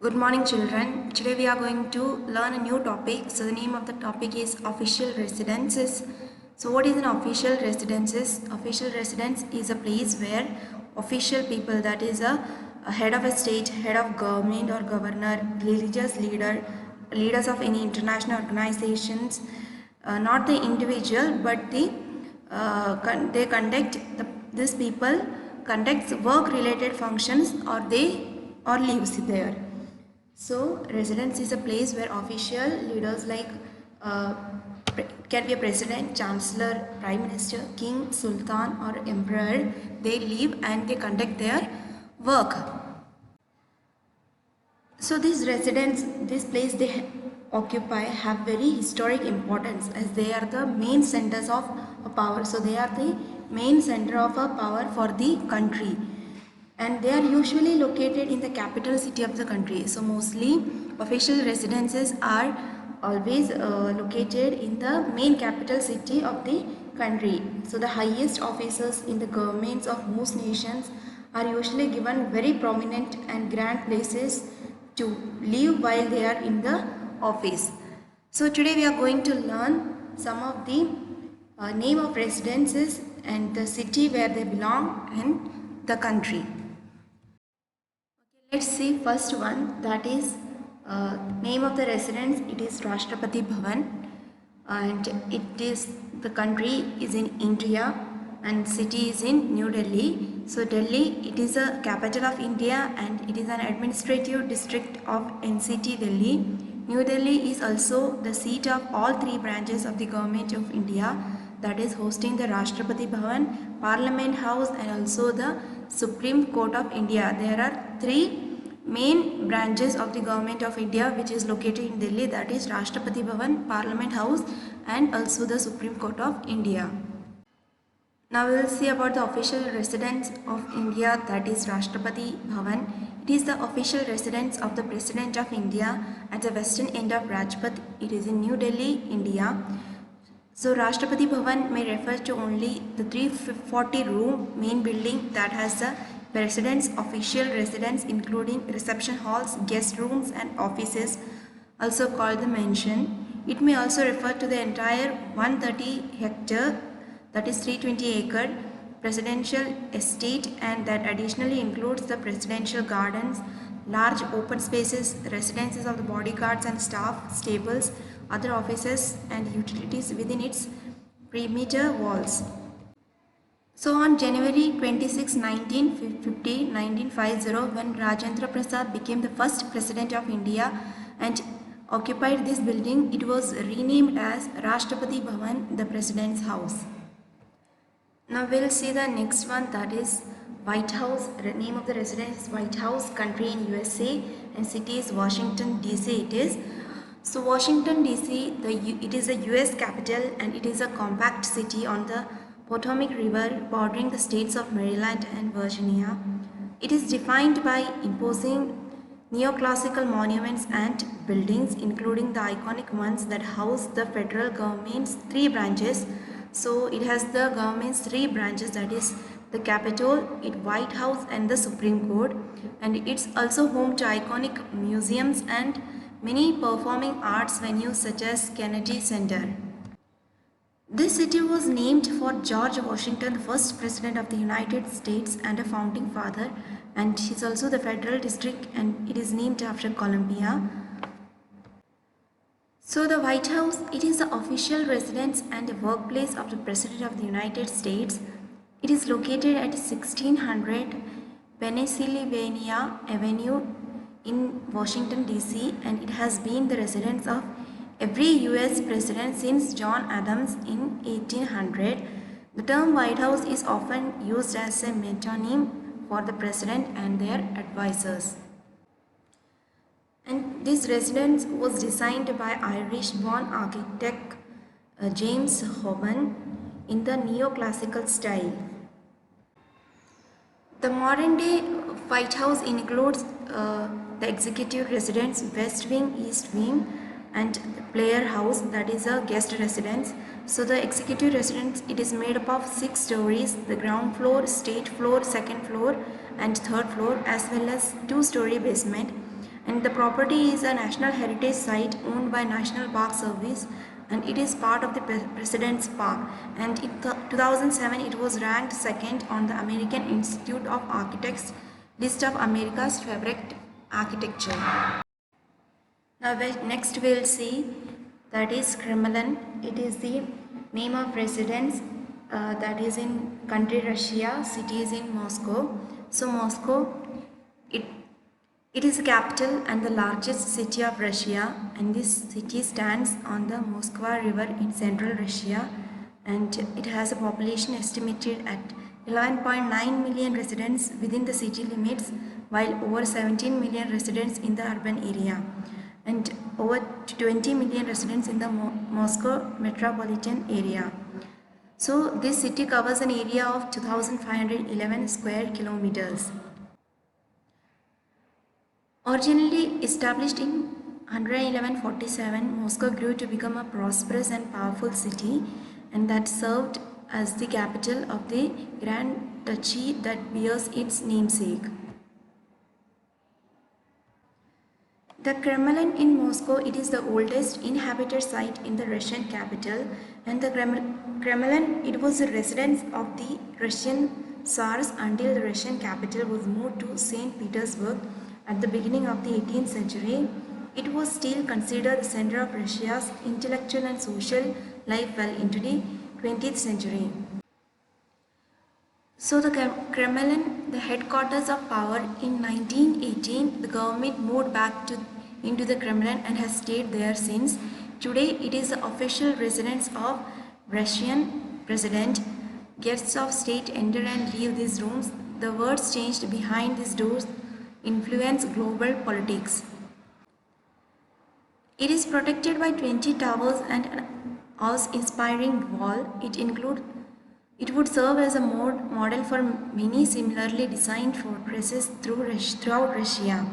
Good morning, children. Today we are going to learn a new topic. So the name of the topic is official residences. So what is an official residences? Official residence is a place where official people, that is a head of a state, head of government or governor, religious leader, leaders of any international organizations, not the individual but they conduct these people conducts work related functions or lives there. So residence is a place where official leaders like uh, can be a president, chancellor, prime minister, king, sultan or emperor, they live and they conduct their work. So these residents, this place they occupy have very historic importance as they are the main centers of power. So they are the main center of a power for the country, and they are usually located in the capital city of the country. So mostly official residences are always located in the main capital city of the country. So the highest officers in the governments of most nations are usually given very prominent and grand places to live while they are in the office. So today we are going to learn some of the name of residences and the city where they belong and the country. Let's see first one, that is name of the residence. It is Rashtrapati Bhavan and it is the country is in India and city is in New Delhi. So Delhi, it is a capital of India and it is an administrative district of NCT Delhi. New Delhi is also the seat of all three branches of the government of India, that is hosting the Rashtrapati Bhavan, Parliament House and also the Supreme Court of India. There are three main branches of the government of India which is located in Delhi, that is Rashtrapati Bhavan, Parliament House and also the Supreme Court of India. Now we will see about the official residence of India, that is Rashtrapati Bhavan. It is the official residence of the President of India at the western end of Rajpath. It is in New Delhi, India. So Rashtrapati Bhavan may refer to only the 340 room main building that has the President's official residence including reception halls, guest rooms and offices, also called the mansion. It may also refer to the entire 130 hectare, that is 320 acre presidential estate, and that additionally includes the presidential gardens, large open spaces, residences of the bodyguards and staff, stables, other offices and utilities within its perimeter walls. So on January 26, 1950, when Rajendra Prasad became the first president of India and occupied this building, it was renamed as Rashtrapati Bhavan, the President's House. Now we'll see the next one, that is White House. The name of the residence is White House, country in USA and city is Washington DC it is. So Washington DC, it is a US capital and it is a compact city on the Potomac River bordering the states of Maryland and Virginia. It is defined by imposing neoclassical monuments and buildings, including the iconic ones that house the federal government's three branches. So it has the government's three branches, that is the Capitol, White House and the Supreme Court, and it's also home to iconic museums and many performing arts venues such as Kennedy Center. This city was named for George Washington, the first president of the United States and a founding father, and he's also the federal district and it is named after Columbia. So the White House, it is the official residence and the workplace of the President of the United States. It is located at 1600 Pennsylvania Avenue in Washington DC and it has been the residence of every US president since John Adams in 1800. The term White House is often used as a metonym for the president and their advisors. And this residence was designed by Irish-born architect James Hoban in the neoclassical style. The modern day White House includes the executive residence, West Wing, East Wing and the Player House, that is a guest residence. So the executive residence, it is made up of 6 stories, the ground floor, stage floor, second floor and third floor, as well as 2-story basement. and the property is a National Heritage Site owned by National Park Service, and it is part of the President's Park, and in 2007 it was ranked second on the American Institute of Architects list of America's favorite architecture. Now next we will see that is Kremlin. It is the name of residence that is in country Russia, city is in Moscow. So Moscow, it is the capital and the largest city of Russia, and this city stands on the Moskva River in central Russia, and it has a population estimated at 11.9 million residents within the city limits, while over 17 million residents in the urban area, and over 20 million residents in the Moscow metropolitan area. So this city covers an area of 2,511 square kilometers. Originally established in 1147, Moscow grew to become a prosperous and powerful city, and that served as the capital of the Grand Duchy that bears its namesake. The Kremlin in Moscow, it is the oldest inhabited site in the Russian capital, and the Kremlin, it was the residence of the Russian Tsars until the Russian capital was moved to St. Petersburg at the beginning of the 18th century. It was still considered the center of Russia's intellectual and social life well into the 20th century. So the Kremlin, the headquarters of power, in 1918, the government moved back into the Kremlin and has stayed there since. Today, it is the official residence of Russian president. Guests of state enter and leave these rooms. The words changed behind these doors influence global politics. It is protected by 20 towers and an awe-inspiring wall. It would serve as a model for many similarly designed fortresses throughout Russia.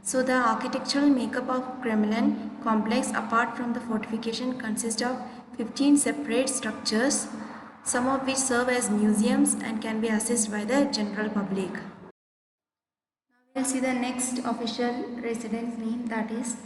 So the architectural makeup of Kremlin complex, apart from the fortification, consists of 15 separate structures, some of which serve as museums and can be accessed by the general public. Now we will see the next official residence name, that is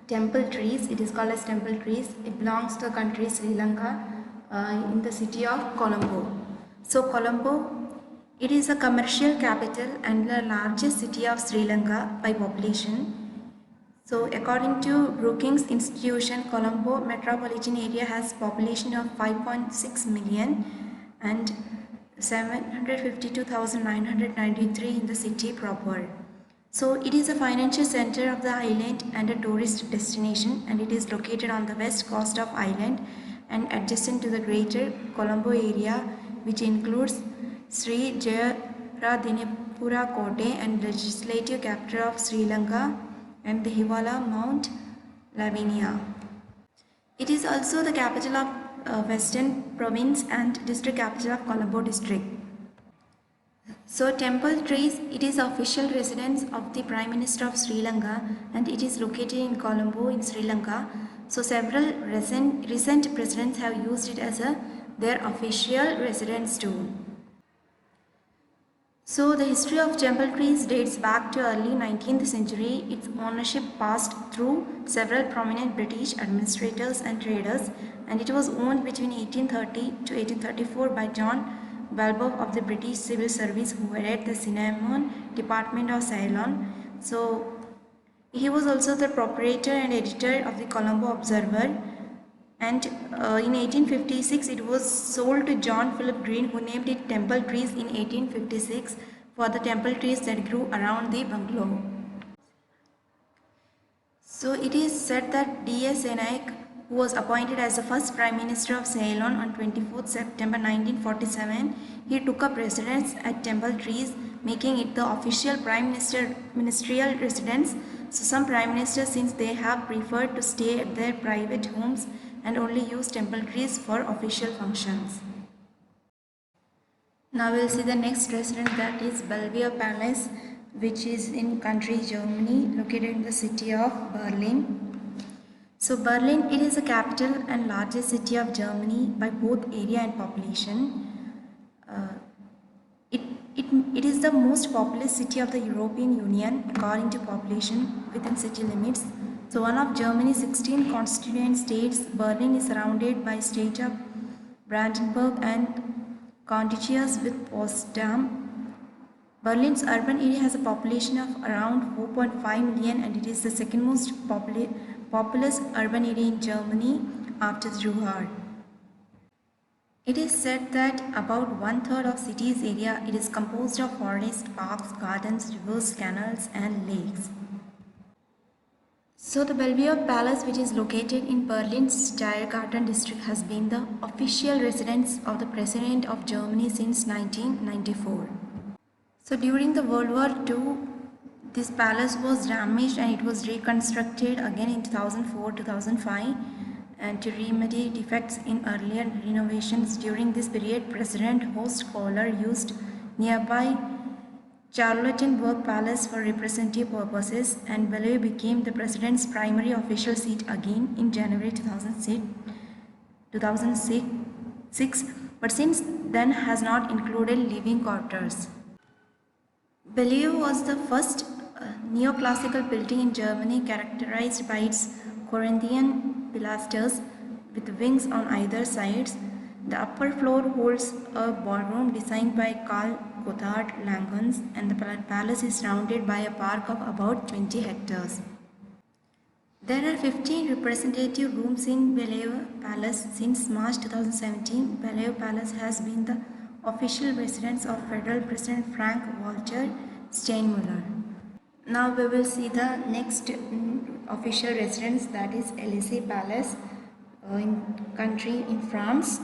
Temple Trees. It is called as Temple Trees. It belongs to the country Sri Lanka in the city of Colombo. So Colombo, it is a commercial capital and the largest city of Sri Lanka by population. So according to Brookings Institution, Colombo metropolitan area has population of 5.6 million and 752,993 in the city proper. So it is a financial center of the island and a tourist destination, and it is located on the west coast of island and adjacent to the greater Colombo area, which includes Sri Jayawardenepura Kotte and legislative capital of Sri Lanka and the Hivala Mount Lavinia. It is also the capital of Western Province and district capital of Colombo district. So Temple Trees, it is the official residence of the Prime Minister of Sri Lanka, and it is located in Colombo in Sri Lanka. So several recent presidents have used it as their official residence too. So the history of Temple Trees dates back to early 19th century. Its ownership passed through several prominent British administrators and traders, and it was owned between 1830 to 1834 by John Balboa of the British Civil Service, who headed the cinnamon department of Ceylon. So he was also the proprietor and editor of the Colombo Observer, and in 1856 it was sold to John Philip Green, who named it Temple Trees in 1856 for the temple trees that grew around the bungalow. So it is said that D.S. Senaik, who was appointed as the first Prime Minister of Ceylon on 24th September 1947, he took up residence at Temple Trees, making it the official ministerial residence. So some Prime Ministers since they have preferred to stay at their private homes and only use Temple Trees for official functions. Now we will see the next residence, that is Belvedere Palace, which is in country Germany, located in the city of Berlin. So Berlin, it is the capital and largest city of Germany by both area and population. it is the most populous city of the European Union according to population within city limits. So one of Germany's 16 constituent states, Berlin is surrounded by state of Brandenburg and contiguous with Potsdam. Berlin's urban area has a population of around 4.5 million and it is the second most populous urban area in Germany after Zurich. It is said that about one-third of city's area it is composed of forests, parks, gardens, rivers, canals and lakes. So the Bellevue Palace, which is located in Berlin's Tiergarten district, has been the official residence of the President of Germany since 1994. So during the World War II, this palace was damaged and it was reconstructed again in 2004-2005 and to remedy defects in earlier renovations. During this period, President Horst Kohler used nearby Charlottenburg Palace for representative purposes and Bellevue became the President's primary official seat again in January 2006, but since then has not included living quarters. Bellevue was the first neoclassical building in Germany characterized by its Corinthian pilasters with wings on either sides. The upper floor holds a ballroom designed by Carl Gotthard Langhans and the palace is surrounded by a park of about 20 hectares. There are 15 representative rooms in Bellevue Palace. Since March 2017, Bellevue Palace has been the official residence of Federal President Frank-Walter Steinmüller. Now we will see the next official residence, that is Élysée Palace in France,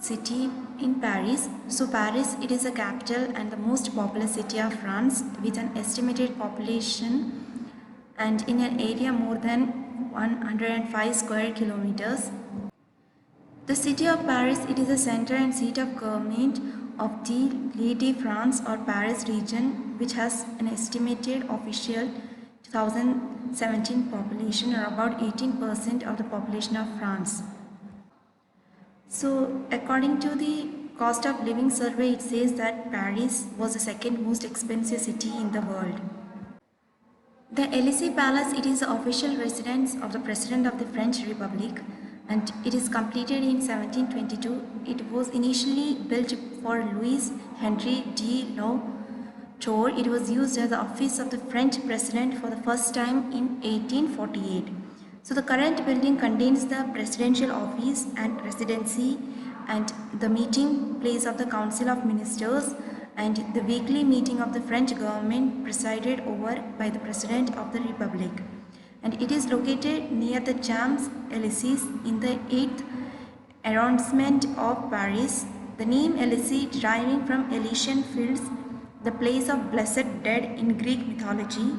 city in Paris. So Paris, it is a capital and the most populous city of France with an estimated population and in an area more than 105 square kilometers. The city of Paris, it is the center and seat of government of the Île-de-France or Paris region, which has an estimated official 2017 population or about 18% of the population of France. So according to the cost of living survey, it says that Paris was the second most expensive city in the world. The Élysée Palace, it is the official residence of the President of the French Republic and it is completed in 1722. It was initially built for Louis Henri de la Tour. It was used as the office of the French President for the first time in 1848. So the current building contains the presidential office and residency and the meeting place of the Council of Ministers and the weekly meeting of the French government presided over by the President of the Republic. And it is located near the Champs-Élysées in the 8th arrondissement of Paris. The name Élysée deriving from Elysian Fields, the place of blessed dead in Greek mythology.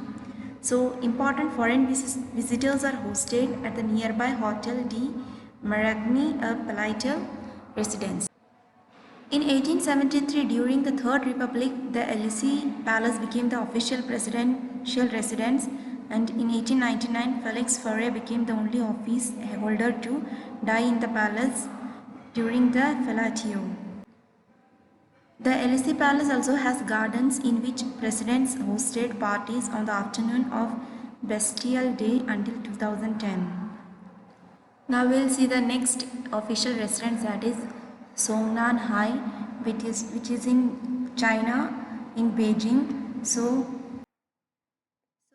So important foreign visitors are hosted at the nearby Hotel de Marigny, a palatial residence. In 1873, during the Third Republic, the Élysée Palace became the official presidential residence and in 1899, Felix Faure became the only office holder to die in the palace during the fellatio. The Élysée Palace also has gardens in which presidents hosted parties on the afternoon of Bastille Day until 2010. Now we will see the next official residence, that is Songnanhai, which is in China, in Beijing. So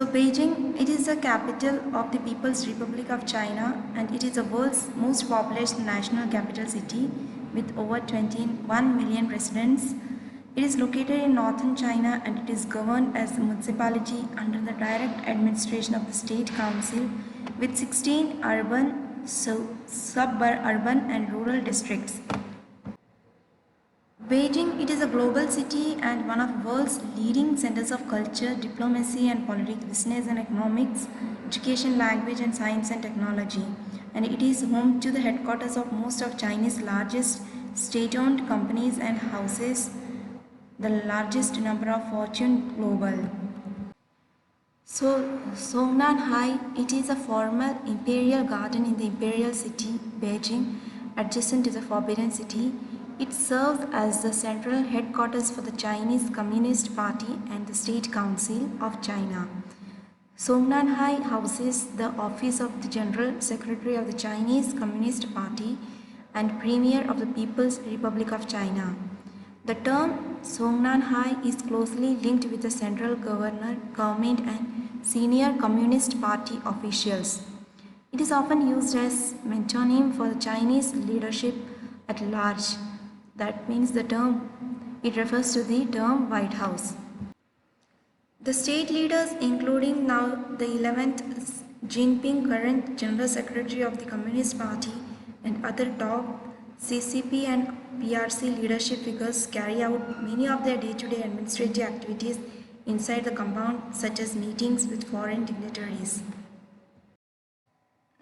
Beijing, it is the capital of the People's Republic of China and it is the world's most populous national capital city with over 21 million residents. It is located in northern China and it is governed as a municipality under the direct administration of the State Council with 16 urban, suburban and rural districts. Beijing, it is a global city and one of the world's leading centers of culture, diplomacy and politics, business and economics, education, language and science and technology. And it is home to the headquarters of most of China's largest state-owned companies and houses the largest number of Fortune Global. So Songnanhai, it is a former imperial garden in the imperial city Beijing adjacent to the Forbidden City. It serves as the central headquarters for the Chinese Communist Party and the State Council of China. Songnanhai houses the office of the General Secretary of the Chinese Communist Party and Premier of the People's Republic of China. The term Songnanhai is closely linked with the central government and senior Communist Party officials. It is often used as metonym for the Chinese leadership at large. That means it refers to the term White House. The state leaders, including now the 11th Jinping, current General Secretary of the Communist Party, and other top CCP and PRC leadership figures, carry out many of their day-to-day administrative activities inside the compound, such as meetings with foreign dignitaries.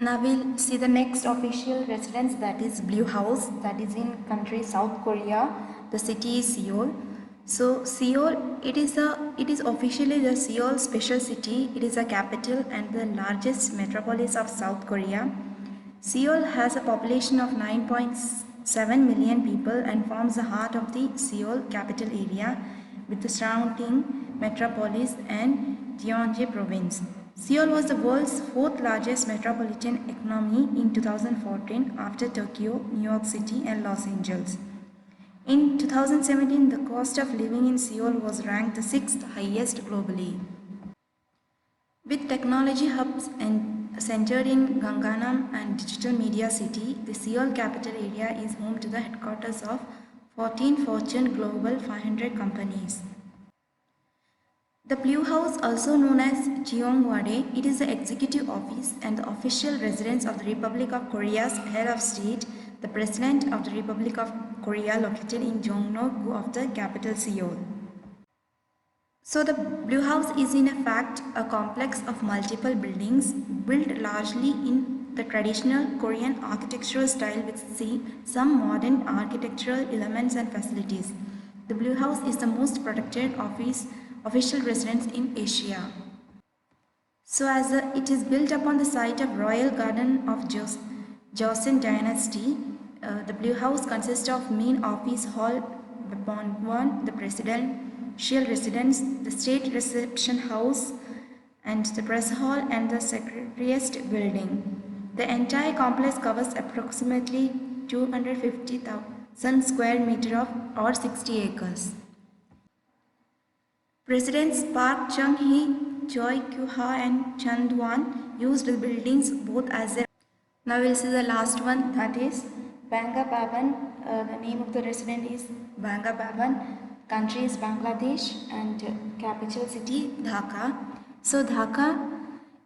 Now we'll see the next official residence, that is Blue House, that is in country South Korea. The city is Seoul. So Seoul, it is officially the Seoul Special City. It is a capital and the largest metropolis of South Korea. Seoul has a population of 9.7 million people and forms the heart of the Seoul capital area with the surrounding metropolis and Gyeonggi province. Seoul was the world's fourth largest metropolitan economy in 2014 after Tokyo, New York City and Los Angeles. In 2017, the cost of living in Seoul was ranked the 6th highest globally. With technology hubs centered in Gangnam and digital media city, the Seoul capital area is home to the headquarters of 14 Fortune Global 500 companies. The Blue House, also known as Gyeonggwade, it is the executive office and the official residence of the Republic of Korea's head of state, the President of the Republic of Korea, located in Jongno-gu of the capital Seoul. So the Blue House is in fact a complex of multiple buildings built largely in the traditional Korean architectural style with some modern architectural elements and facilities. The Blue House is the most protected official residence in Asia. So it is built upon the site of Royal Garden of Joseon Dynasty. The Blue House consists of main office hall, the Bonbon, the presidential residence, the state reception house, and the press hall and the secretariat building. The entire complex covers approximately 250,000 square meters or 60 acres. Presidents Park Chung-hee, Choi Kyu-ha and Chun Doo-hwan used the buildings both as their. Now we'll see the last one, that is Banga Bhavan. The name of the residence is Banga Bhavan. Country is Bangladesh and capital city Dhaka. So Dhaka,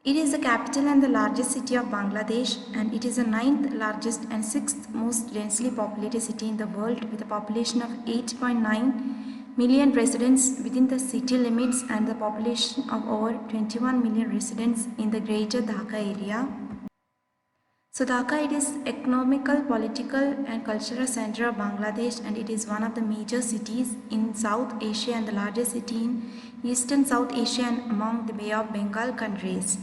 it is the capital and the largest city of Bangladesh, and it is the 9th largest and 6th most densely populated city in the world with a population of 8.9 million residents within the city limits and the population of over 21 million residents in the greater Dhaka area. So Dhaka, it is economical, political and cultural center of Bangladesh, and it is one of the major cities in South Asia and the largest city in Eastern South Asia and among the Bay of Bengal countries.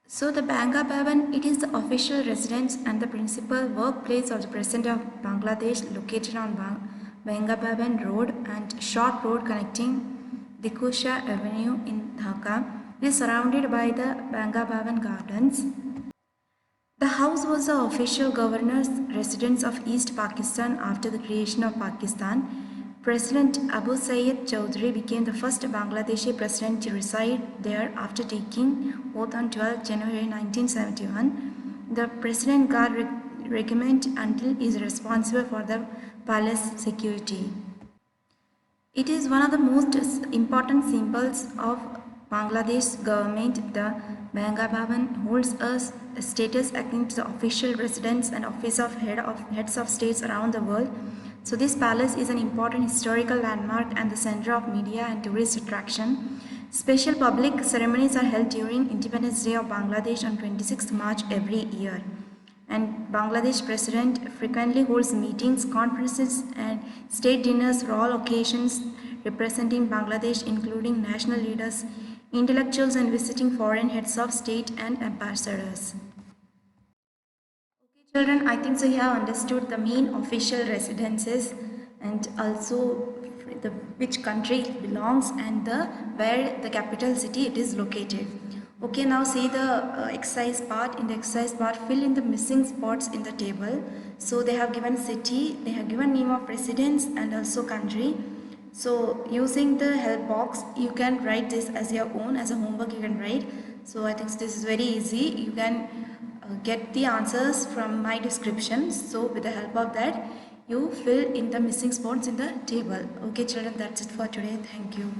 So the Banga Bhavan, it is the official residence and the principal workplace of the President of Bangladesh, located on Banga Bhavan Road and short road connecting Dikusha Avenue in Dhaka. It is surrounded by the Banga Bhavan Gardens. The house was the official governor's residence of East Pakistan after the creation of Pakistan. President Abu Sayyid Chowdhury became the first Bangladeshi president to reside there after taking oath on 12 January 1971. The President Guard Regiment until is responsible for the palace security. It is one of the most important symbols of Bangladesh government. The Banga Bhavan holds a status akin to the official residence and office of heads of states around the world. So this palace is an important historical landmark and the center of media and tourist attraction. Special public ceremonies are held during Independence Day of Bangladesh on 26th March every year. And Bangladesh President frequently holds meetings, conferences and state dinners for all occasions representing Bangladesh, including national leaders, intellectuals and visiting foreign heads of state and ambassadors. Okay Children, I think so you have understood the main official residences and also the which country it belongs and the where the capital city it is located. Okay, now see the exercise part. In the exercise part, fill in the missing spots in the table. So they have given city, they have given name of residence and also country. So using the help box, you can write this as your own, as a homework you can write. So I think this is very easy. You can get the answers from my description. So with the help of that, you fill in the missing spots in the table. Okay children, that's it for today. Thank you.